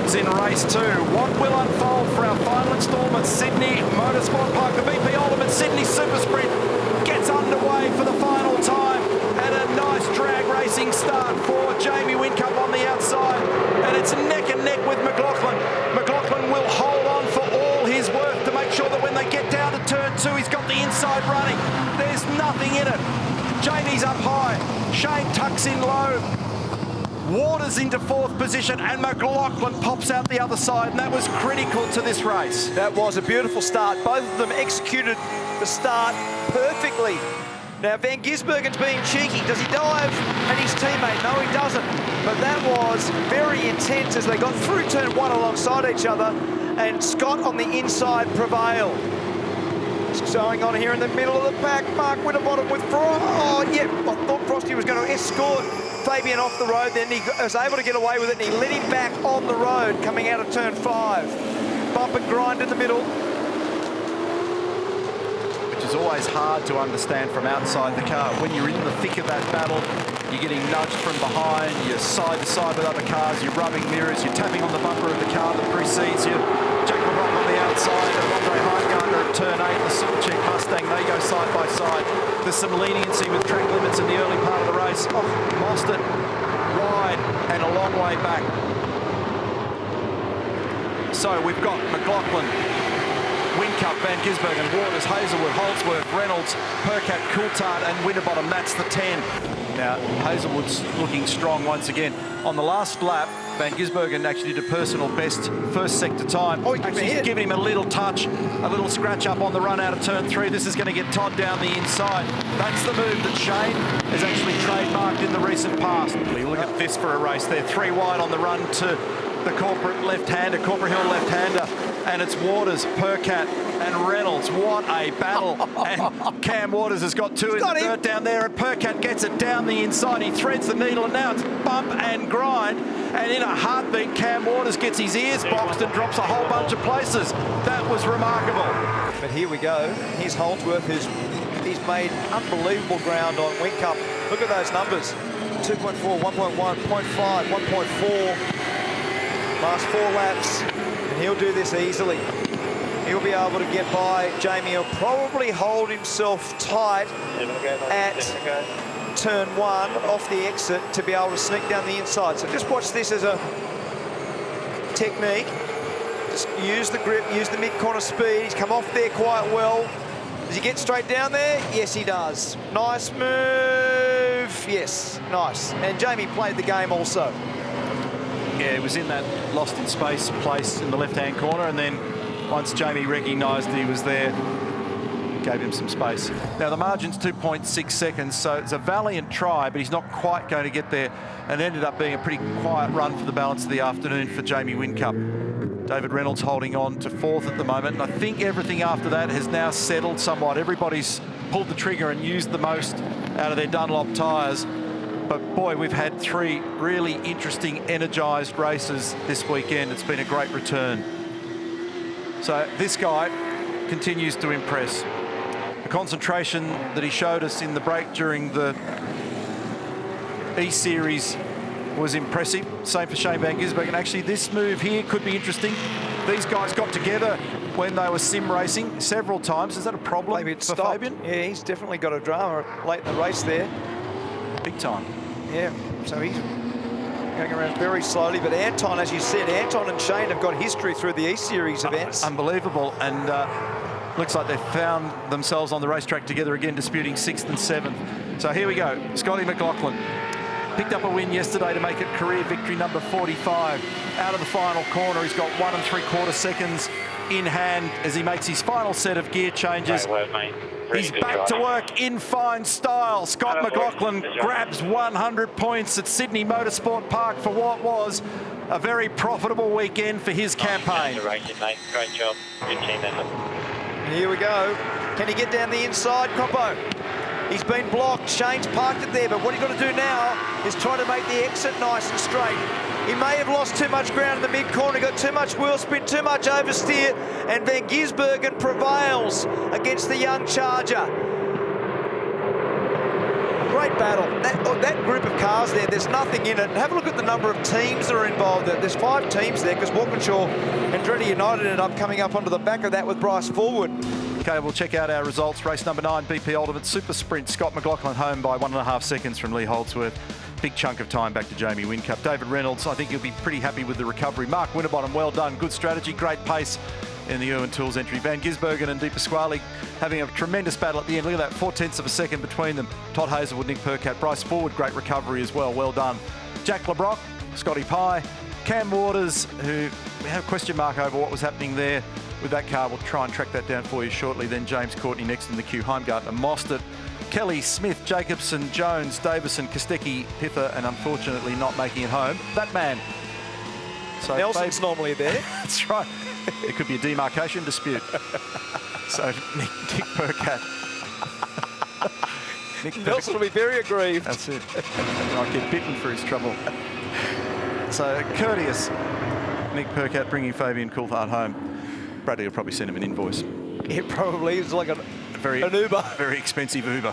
Reynolds in race 2. What will unfold for our final instalment? Sydney Motorsport Park, the BP Ultimate Sydney Super Sprint gets underway for the final time, and a nice drag racing start for Jamie Whincup on the outside, and it's neck and neck with McLaughlin. McLaughlin will hold on for all his worth to make sure that when they get down to turn 2, he's got the inside running. There's nothing in it. Jamie's up high. Shane tucks in low. Waters into 4th position, and McLaughlin pops out the other side, and that was critical to this race. That was a beautiful start. Both of them executed the start perfectly. Now, Van Gisbergen's being cheeky. Does he dive at his teammate? No, he doesn't. But that was very intense as they got through turn 1 alongside each other, and Scott on the inside prevailed. What's going on here in the middle of the pack? Mark Winterbottom with Frost. Oh, yeah, I thought Frosty was going to escort Fabian off the road, then he was able to get away with it, and he led him back on the road coming out of turn 5. Bump and grind in the middle. Which is always hard to understand from outside the car. When you're in the thick of that battle, you're getting nudged from behind, you're side to side with other cars, you're rubbing mirrors, you're tapping on the bumper of the car that precedes you. Jack LeBlanc on the outside, and Andre Heimgartner at turn 8, the Supercheap Mustang, they go side by side. There's some leniency with track limits in the early part of the race. Oh, Mostert wide and a long way back. So we've got McLaughlin, Whincup, Van Gisbergen, Waters, Hazelwood, Holdsworth, Reynolds, Percat, Coulthard and Winterbottom. That's the 10. Now, Hazelwood's looking strong once again. On the last lap, Van Gisbergen actually did a personal best first sector time. Oh, actually giving him a little touch, a little scratch up on the run out of turn 3. This is going to get Todd down the inside. That's the move that Shane has actually trademarked in the recent past. Look at this for a race. They're 3 wide on the run to the corporate left-hander, Corporate Hill left-hander, and it's Waters, Percat and Reynolds. What a battle. And Cam Waters has got 2 in the dirt down there, and Percat gets it down the inside. He threads the needle, and now it's bump and grind. And in a heartbeat, Cam Waters gets his ears boxed and drops a whole bunch of places. That was remarkable. But here we go. Here's Holdsworth, he's made unbelievable ground on Whincup. Look at those numbers. 2.4, 1.1, 0.5, 1.4. Last 4 laps, and he'll do this easily. He'll be able to get by Jamie. He'll probably hold himself tight at turn 1 off the exit to be able to sneak down the inside. So just watch this as a technique. Just use the grip, use the mid-corner speed. He's come off there quite well. Does he get straight down there? Yes, he does. Nice move. Yes, nice. And Jamie played the game also. Yeah, it was in that lost in space place in the left-hand corner, and then once Jamie recognised he was there, gave him some space. Now, the margin's 2.6 seconds, so it's a valiant try, but he's not quite going to get there, and ended up being a pretty quiet run for the balance of the afternoon for Jamie Whincup. David Reynolds holding on to 4th at the moment, and I think everything after that has now settled somewhat. Everybody's pulled the trigger and used the most out of their Dunlop tyres. But boy, we've had 3 really interesting, energised races this weekend. It's been a great return. So this guy continues to impress. The concentration that he showed us in the break during the E-Series was impressive. Same for Shane Van Gisbergen. Actually, this move here could be interesting. These guys got together when they were sim racing several times. Is that a problem for Fabian? Yeah, he's definitely got a drama late in the race there. Big time. Yeah, so he's going around very slowly. But Anton, as you said, Anton and Shane have got history through the E-Series events. Unbelievable. And looks like they've found themselves on the racetrack together again, disputing 6th and 7th. So here we go. Scotty McLaughlin picked up a win yesterday to make it career victory number 45. Out of the final corner, he's got 1 3/4 seconds in hand as he makes his final set of gear changes. Great work, mate. He's back to work in fine style. Scott McLaughlin grabs 100 points at Sydney Motorsport Park for what was a very profitable weekend for his campaign. Great job. Good team effort. And here we go. Can he get down the inside, Coppo? He's been blocked. Shane's parked it there, but what he's got to do now is try to make the exit nice and straight. He may have lost too much ground in the mid-corner, got too much wheel spin, too much oversteer, and Van Gisbergen prevails against the young Charger. great battle. That group of cars there's nothing in it. Have a look at the number of teams that are involved. There's 5 teams there because Walkinshaw and Andretti United ended up coming up onto the back of that with Bryce Forward. Okay, we'll check out our results. Race number 9, BP Ultimate Super Sprint. Scott McLaughlin home by 1.5 seconds from Lee Holdsworth. Big chunk of time back to Jamie Whincup. David Reynolds, I think you'll be pretty happy with the recovery. Mark Winterbottom, well done. Good strategy, great pace in the Irwin Tools entry. Van Gisbergen and De Pasquale having a tremendous battle at the end. Look at that, 0.4 of a second between them. Todd Hazelwood, Nick Percat, Bryce Forward, great recovery as well. Well done. Jack LeBrock, Scotty Pye, Cam Waters, who we have a question mark over what was happening there with that car. We'll try and track that down for you shortly. Then James Courtney next in the queue. Heimgartner, Mostert, Kelly, Smith, Jacobson, Jones, Davison, Kostecki, Pither, and unfortunately not making it home. That man. So Nelson's normally there. That's right. It could be a demarcation dispute. So Nick Percat. Nelson will be very aggrieved. That's it. Might get bitten for his trouble. So courteous Nick Percat bringing Fabian Coulthard home. Bradley will probably send him an invoice. It probably is like an Uber. Very expensive Uber.